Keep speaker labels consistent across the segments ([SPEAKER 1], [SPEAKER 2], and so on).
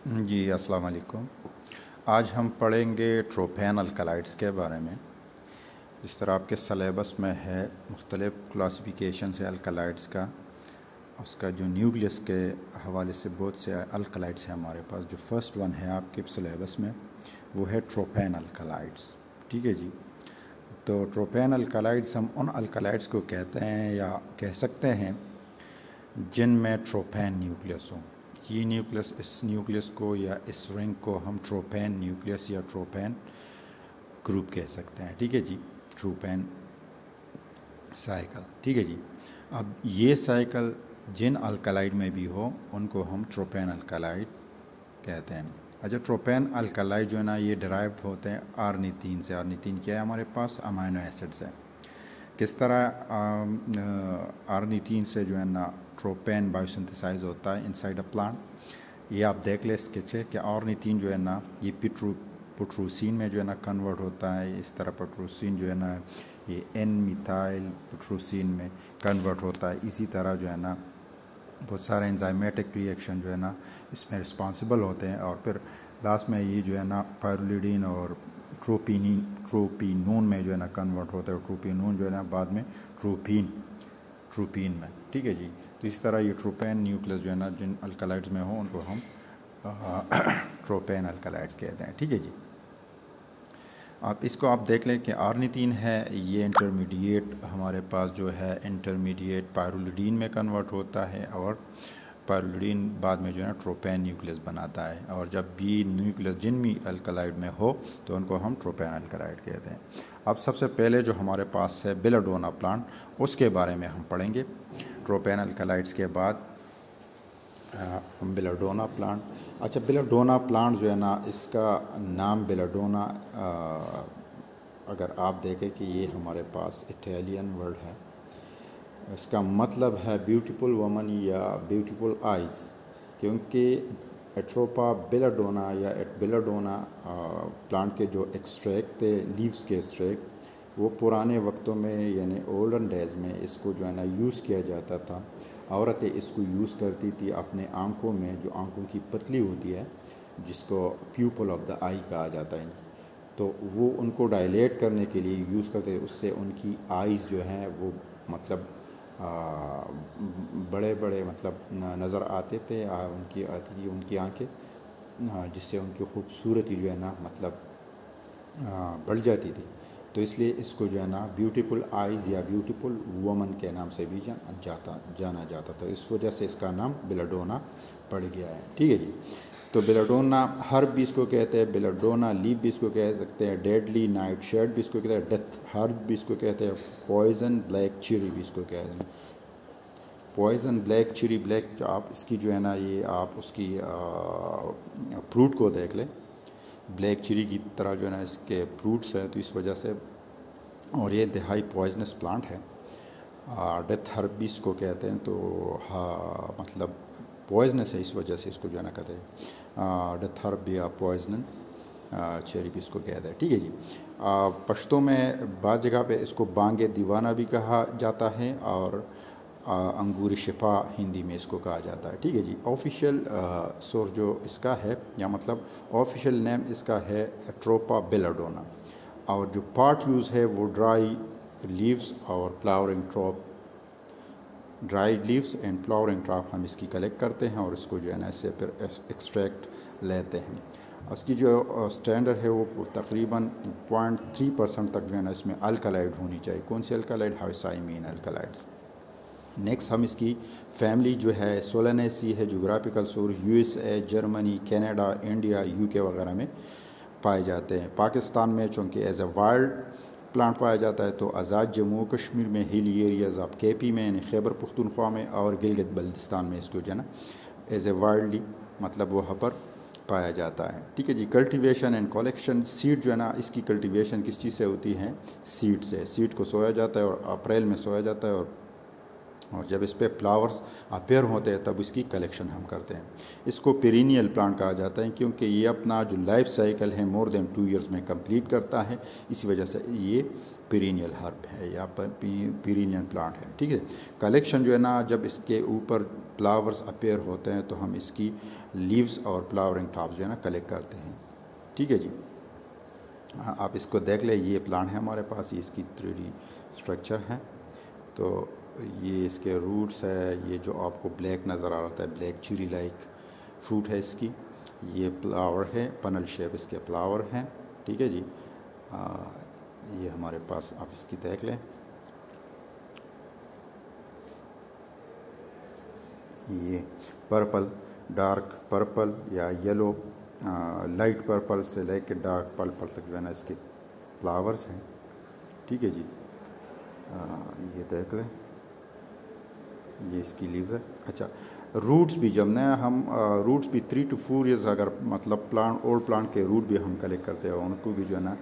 [SPEAKER 1] जी अस्सलाम वालेकुम। आज हम पढ़ेंगे ट्रोपेन अल्कलाइड्स के बारे में। इस तरह आपके सलेबस में है मुख्तलिफ़ क्लासिफिकेशन से अल्कलाइड्स का, उसका जो न्यूक्लियस के हवाले से बहुत से अल्कलाइड्स हैं हमारे पास। जो फर्स्ट वन है आपके सलेबस में वो है ट्रोपेन अल्कलाइड्स। ठीक है जी। तो ट्रोपेन अल्कलाइड्स हम उन अल्कलाइड्स को कहते हैं या कह सकते हैं जिनमें ट्रोपेन न्यूक्लियस हो। ये न्यूक्लियस, इस न्यूक्लियस को या इस रिंग को हम ट्रोपेन न्यूक्लियस या ट्रोपेन ग्रुप कह सकते हैं। ठीक है जी, ट्रोपेन साइकिल। ठीक है जी। अब ये साइकिल जिन अल्कलाइड में भी हो उनको हम ट्रोपेन अल्कलाइड कहते हैं। अच्छा, ट्रोपेन अल्कलाइड जो है ना ये डिराइव्ड होते हैं आर्निथीन से। आर्निथीन क्या है हमारे पास? अमाइनो एसिड्स है। किस तरह आर्निथीन से जो है ना ट्रोपेन बायोसिंथेसाइज होता है इनसाइड अ प्लांट। ये आप देख ले स्केच है कि आर्निथीन जो है ना ये पुट्रूसिन में जो है ना कन्वर्ट होता है। इस तरह पुट्रूसिन जो है ना ये एन मिथाइल पुट्रूसिन में कन्वर्ट होता है। इसी तरह जो है ना बहुत सारे एंजाइमेटिक रिएक्शन जो है ना इसमें रिस्पॉन्सिबल होते हैं। और फिर लास्ट में ये जो है ना पायरुलिडीन और ट्रोपिनून में जो है ना कन्वर्ट होता है। ट्रोपिनून जो है ना बाद में ट्रोपीन में। ठीक है जी। तो इस तरह ये ट्रोपेन न्यूक्लियस जो है ना जिन अल्कलाइड्स में हो उनको हम ट्रोपेन अल्कलाइड्स कहते हैं। ठीक है जी। आप इसको आप देख लें कि आर्निथीन है, ये इंटरमीडिएट हमारे पास जो है इंटरमीडिएट पायरुलिडीन में कन्वर्ट होता है और पायरुलिडीन बाद में जो है ना ट्रोपेन न्यूक्लियस बनाता है। और जब भी न्यूक्लियस जिन भी अल्कलाइड में हो तो उनको हम ट्रोपेन अल्कलाइड कहते हैं। अब सबसे पहले जो हमारे पास है बेलाडोना प्लांट, उसके बारे में हम पढ़ेंगे। ट्रोपेन अल्कलाइड्स के बाद हम बेलाडोना प्लांट। अच्छा, बेलाडोना प्लांट जो है ना इसका नाम बेलाडोना, अगर आप देखें कि ये हमारे पास इटालियन वर्ड है, इसका मतलब है ब्यूटीफुल वुमन या ब्यूटीफुल आइज़। क्योंकि एट्रोपा बेलाडोना या बेलाडोना प्लांट के जो एक्सट्रैक्ट थे, लीव्स के एक्सट्रैक्ट, वो पुराने वक्तों में यानी ओल्डन डेज में इसको जो है ना यूज़ किया जाता था। औरतें इसको यूज़ करती थी अपने आँखों में, जो आँखों की पतली होती है जिसको प्यूपल ऑफ द आई कहा जाता है, तो वो उनको डायलेट करने के लिए यूज़ करते थे। उससे उनकी आइज़ जो हैं वो मतलब बड़े बड़े मतलब नज़र आते थे, उनकी आती थी उनकी आँखें, जिससे उनकी खूबसूरती जो है ना मतलब बढ़ जाती थी। तो इसलिए इसको जो है ना ब्यूटीफुल आइज़ या ब्यूटीफुल वुमन के नाम से भी जाना जाता था। इस वजह से इसका नाम बेलाडोना पड़ गया है। ठीक है जी। तो बेलाडोना हर्ब भी इसको कहते हैं, बेलाडोना लीफ भी इसको कह सकते हैं, डेडली नाइट शेड भी इसको कहते हैं, डेथ हर्ब भी इसको कहते हैं, पॉइजन ब्लैक चिरी भी इसको कहते हैं। पॉइजन ब्लैक चिरी, ब्लैक जो आप इसकी जो है ना ये आप उसकी फ्रूट को देख लें, ब्लैक चिरी की तरह जो है ना इसके फ्रूट्स हैं, तो इस वजह से, और ये इंतहाई पॉइजनस प्लांट है। डेथ हर्ब भी इसको कहते हैं। तो हाँ मतलब पॉइजनस है, इस वजह से इसको जो है ना कहते हैं डेथ हर्ब या पॉइजन चेरी भी इसको कहते हैं। ठीक है जी। पश्तो में बाज़ जगह पे इसको बांगे दीवाना भी कहा जाता है और अंगूर शिफा हिंदी में इसको कहा जाता है। ठीक है जी। ऑफिशियल सोर्स जो इसका है या मतलब ऑफिशियल नेम इसका है एट्रोपा बेलाडोना, और जो पार्ट यूज़ है वो ड्राई लीव्स और flowering top, dry leaves and flowering top हम इसकी कलेक्ट करते हैं और इसको जो है ना इससे फिर एक्सट्रैक्ट लेते हैं। उसकी जो स्टैंडर्ड है वो तकरीबन 0.3% तक जो है ना इसमें अल्कलाइड होनी चाहिए। कौन सी अल्कलाइड? हाइसाइमीन अल्कलाइड्स। नेक्स्ट हम इसकी फैमिली जो है सोलेनेसी है, geographical source USA, Germany, Canada, India, UK वगैरह में पाए जाते हैं। पाकिस्तान में चूँकि एज ए वाइल्ड प्लांट पाया जाता है, तो आज़ाद जम्मू कश्मीर में, हिली एरियाज़ ऑफ केपी में यानी खैबर पख्तूनख्वा में और गिलगित बल्तिस्तान में इसको जो है ना एज ए वाइल्डली मतलब वहाँ पर पाया जाता है। ठीक है जी। कल्टीवेशन एंड कलेक्शन, सीड जो है ना इसकी कल्टीवेशन किस चीज़ से होती है? सीड से। सीड को सोया जाता है और अप्रैल में सोया जाता है और जब इस पर फ्लावर्स अपेयर होते हैं तब इसकी कलेक्शन हम करते हैं। इसको पेरिनियल प्लांट कहा जाता है क्योंकि ये अपना जो लाइफ साइकिल है मोर देन 2 ईयर्स में कंप्लीट करता है। इसी वजह से ये पीरिनियल हर्ब है या पीरिनियल प्लांट है, ठीक है। कलेक्शन जो है ना, जब इसके ऊपर फ्लावर्स अपीयर होते हैं तो हम इसकी लीव्स और फ्लावरिंग टॉप्स जो है ना कलेक्ट करते हैं, ठीक है जी। आप इसको देख लें, ये प्लांट है हमारे पास, ये इसकी 3D स्ट्रक्चर है। तो ये इसके रूट्स है, ये जो आपको ब्लैक नज़र आ रहा है, ब्लैक चेरी लाइक फ्रूट है इसकी। ये फ्लावर है, पनल शेप इसके फ्लावर हैं, ठीक है जी। ये हमारे पास, आप इसकी देख लें, ये पर्पल, डार्क पर्पल या येलो, लाइट पर्पल से लेके डार्क पर्पल तक जो है ना इसके फ्लावर्स हैं, ठीक है जी। ये देख लें, ये इसकी लीव्स है। अच्छा, रूट्स भी जब ना हम रूट्स भी 3 to 4 ईयर्स, अगर मतलब प्लांट ओल्ड प्लांट के रूट भी हम कलेक्ट करते हैं, उनको भी जो है ना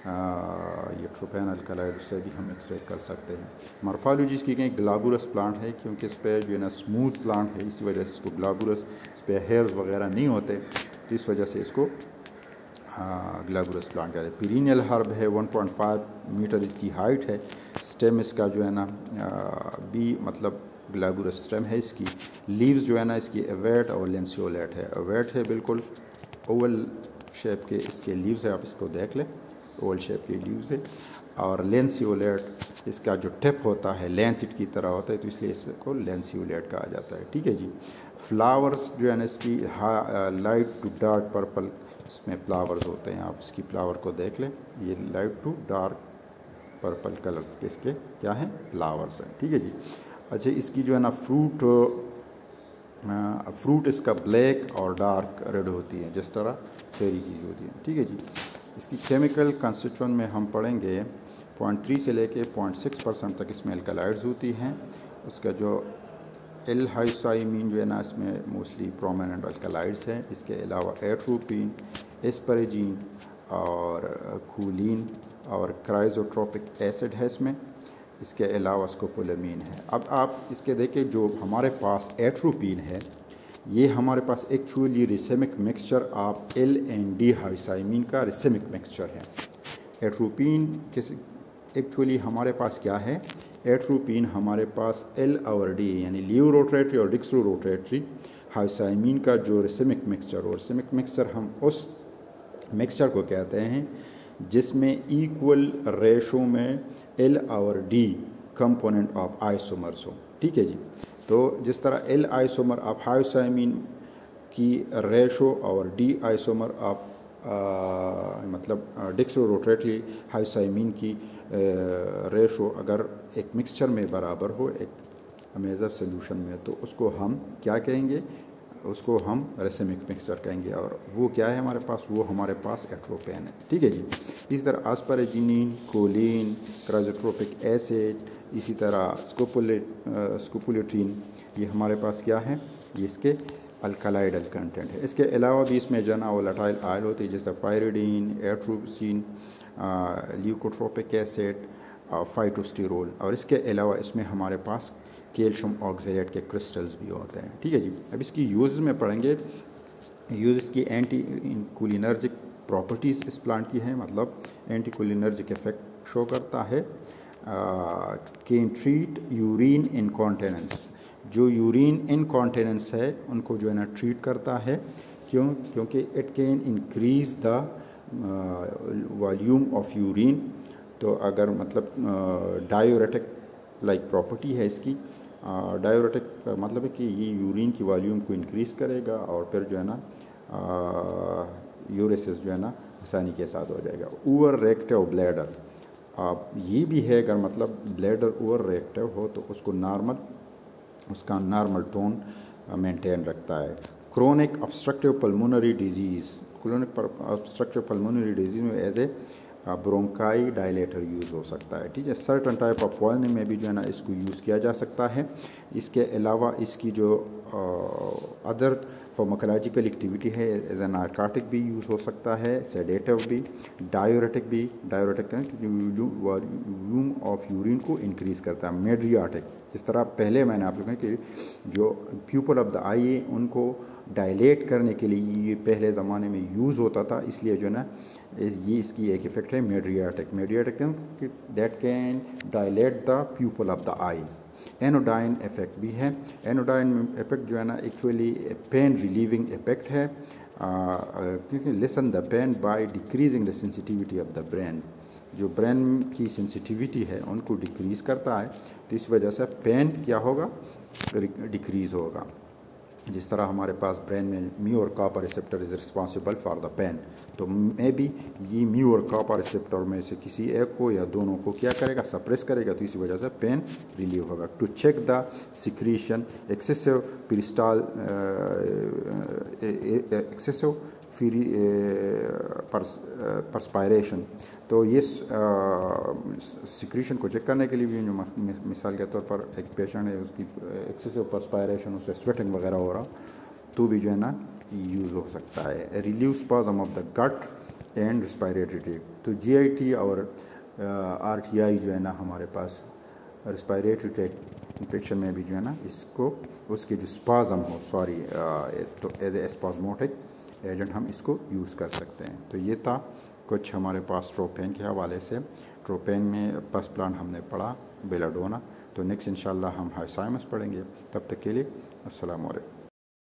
[SPEAKER 1] ये ट्रोपेनल कलाइड, उससे भी हम एक्सट्रैक्ट कर सकते हैं। मॉर्फोलॉजी की कहीं ग्लाबुलस प्लांट है, क्योंकि इस पर जो है ना स्मूथ प्लांट है, इसी वजह से इसको ग्लाबुलस, इस पर हेयर्स वगैरह नहीं होते, तो इस वजह से इसको ग्लाबुलस प्लांट कहते हैं। पीरिनियल हर्ब है, 1.5 मीटर इसकी हाइट है। स्टेम इसका जो है ना भी मतलब ग्लाबुलस स्टेम है इसकी। लीव्स जो है ना इसकी एवेट और लेंसियोलेट है। एवेट है बिल्कुल ओवल शेप के इसके लीव्स है, आप इसको देख लें, ओवल शेप के लीव्स है। और लेंसियोलेट इसका जो टिप होता है लेंसिट की तरह होता है, तो इसलिए इसको लेंसियोलेट कहा जाता है, ठीक है जी। फ्लावर्स जो है ना इसकी लाइट टू डार्क पर्पल इसमें फ्लावर्स होते हैं, आप इसकी फ्लावर को देख लें, ये light to dark purple colours के इसके क्या हैं, फ्लावर्स हैं, ठीक है जी। अच्छा, इसकी जो है ना फ्रूट इसका ब्लैक और डार्क रेड होती है, जिस तरह चेरी की होती है, ठीक है जी। इसकी केमिकल कंस्टिट्यूएंट में हम पढ़ेंगे 0.3 से लेके 0.6% तक इसमें अल्कलाइड्स होती हैं। उसका जो एल हाइसाइमीन जो है ना, इसमें मोस्टली प्रोमिनेंट अल्कलाइड्स हैं। इसके अलावा एट्रोपिन, एस्परेजीन और खूलिन और क्राइजोट्रोपिक एसिड है इसमें। इसके अलावा स्कोपोलामीन है। अब आप इसके देखिए, जो हमारे पास एट्रोपिन है, ये हमारे पास एक्चुअली रिसेमिक मिक्सचर आप LND हाइसाइमीन का रिसेमिक मिक्सचर है। एट्रोपिन किस एक्चुअली हमारे पास क्या है, एट्रोपिन हमारे पास L और D यानी लीव रोटरेटरी और डिक्सो रोटरेटरी हाइसाइमीन का जो रिसेमिक मिक्सचर, और रिसेमिक मिक्सचर हम उस मिक्सचर को कहते हैं जिसमें इक्वल रेशो में L और D कंपोनेंट ऑफ आइसोमर्स हो, ठीक है जी। तो जिस तरह L आइसोमर ऑफ हाइसाइमीन की रेशो और D आइसोमर ऑफ मतलब डिक्सो रोटरेटरी हाइसाइमीन की रेशो अगर एक मिक्सचर में बराबर हो, एक मेजर सोल्यूशन में, तो उसको हम क्या कहेंगे, उसको हम रेसेमिक मिक्सचर कहेंगे। और वो क्या है हमारे पास, वो हमारे पास एट्रोपेन है, ठीक है जी। इस तरह आस्पारेजिनिन, कोलिन, क्राइजोट्रोपिक एसिड, इसी तरह स्कोपोलेट्रिन, ये हमारे पास क्या है, ये इसके अल्कलाइडल कंटेंट है। इसके अलावा भी इसमें जो ना वोलेटाइल आयल होती है, जैसे पायरिडीन, एट्रोसिन, ल्यूकोट्रोपिक एसिड, फाइटोस्टेरोल, और इसके अलावा इसमें हमारे पास कैल्शियम ऑक्सलेट के क्रिस्टल्स भी होते हैं, ठीक है जी। अब इसकी यूज़ में पढ़ेंगे। यूज़ की एंटी कोलिनर्जिक प्रॉपर्टीज़ इस प्लांट की हैं, मतलब एंटी कोलिनर्जिक इफेक्ट शो करता है। कैन ट्रीट यूरिन इनकॉन्टिनेंस, जो यूरिन इनकॉन्टिनेंस है उनको जो है ना ट्रीट करता है। क्योंकि it can increase the volume of urine. तो अगर मतलब डायूरेटिक लाइक प्रॉपर्टी है इसकी। डायूरेटिक मतलब है कि ये यूरिन की वॉल्यूम को इंक्रीज़ करेगा और फिर जो है ना यूरेसिस जो है ना आसानी के साथ हो जाएगा। ओवर रिएक्टिव ब्लैडर, अब ये भी है, अगर मतलब ब्लैडर ओवर रिएक्टिव हो तो उसको उसका नॉर्मल टोन मेंटेन रखता है। Chronic obstructive pulmonary disease, chronic obstructive pulmonary disease में as a bronchi dilator use हो सकता है, ठीक है। सर्टन टाइप ऑफ पॉइजनिंग में भी जो है ना इसको यूज़ किया जा सकता है। इसके अलावा इसकी जो अदर फार्माकोलॉजिकल एक्टिविटी है, एज ए नार्कोटिक भी यूज़ हो सकता है, सेडेटिव भी, डायूरेटिक भी। डायूरेटिक वॉल्यूम ऑफ यूरिन को इंक्रीज़ करता है। मेड्रियाटिक, इस तरह पहले मैंने आप लोगों कि जो प्यूपल ऑफ द आई है उनको डायलेट करने के लिए ये पहले ज़माने में यूज़ होता था, इसलिए जो है ना ये इसकी एक इफ़ेक्ट है mydriatic that can dilate the pupil of the eyes. Anodyne effect भी है। एनोडाइन इफेक्ट जो है ना एक्चुअली पेन रिलीविंग इफेक्ट है, lessen the pain by decreasing the sensitivity of the brain. जो ब्रेन की सेंसिटिविटी है उनको डिक्रीज़ करता है, तो इस वजह से पेन क्या होगा, डिक्रीज़ होगा। जिस तरह हमारे पास ब्रेन में म्यू और kappa receptor is responsible for the pain, तो मे बी ये म्यू और कॉपर रिसेप्टर में से किसी एक को या दोनों को क्या करेगा, सप्रेस करेगा, तो इसी वजह से पेन रिलीव होगा। To check the secretion excessive peristalsis excessive free perspiration, तो ये सिक्रीशन को चेक करने के लिए भी जो मिसाल के तौर पर एक पेशेंट है उसकी एक्सेसिव परस्पायरेशन, उससे स्वेटिंग वगैरह हो रहा, तो भी जो है ना यूज़ हो सकता है। Relieve spasm of the gut and respiratory tract, तो जीआईटी और आरटीआई जो है ना हमारे पास रेस्पिरेटरी ट्रैक्ट इन्फेक्शन में भी जो है ना इसको उसके जो स्पाज्म हो तो एज ए स्पाज्मोटिक एजेंट हम इसको यूज़ कर सकते हैं। तो ये था कुछ हमारे पास ट्रोपेन के हवाले से। ट्रोपेन में फर्स्ट प्लांट हमने पढ़ा बेलाडोना, तो नेक्स्ट इंशाल्लाह हम हाइसाइमस पढ़ेंगे। तब तक के लिए अस्सलाम वालेकुम।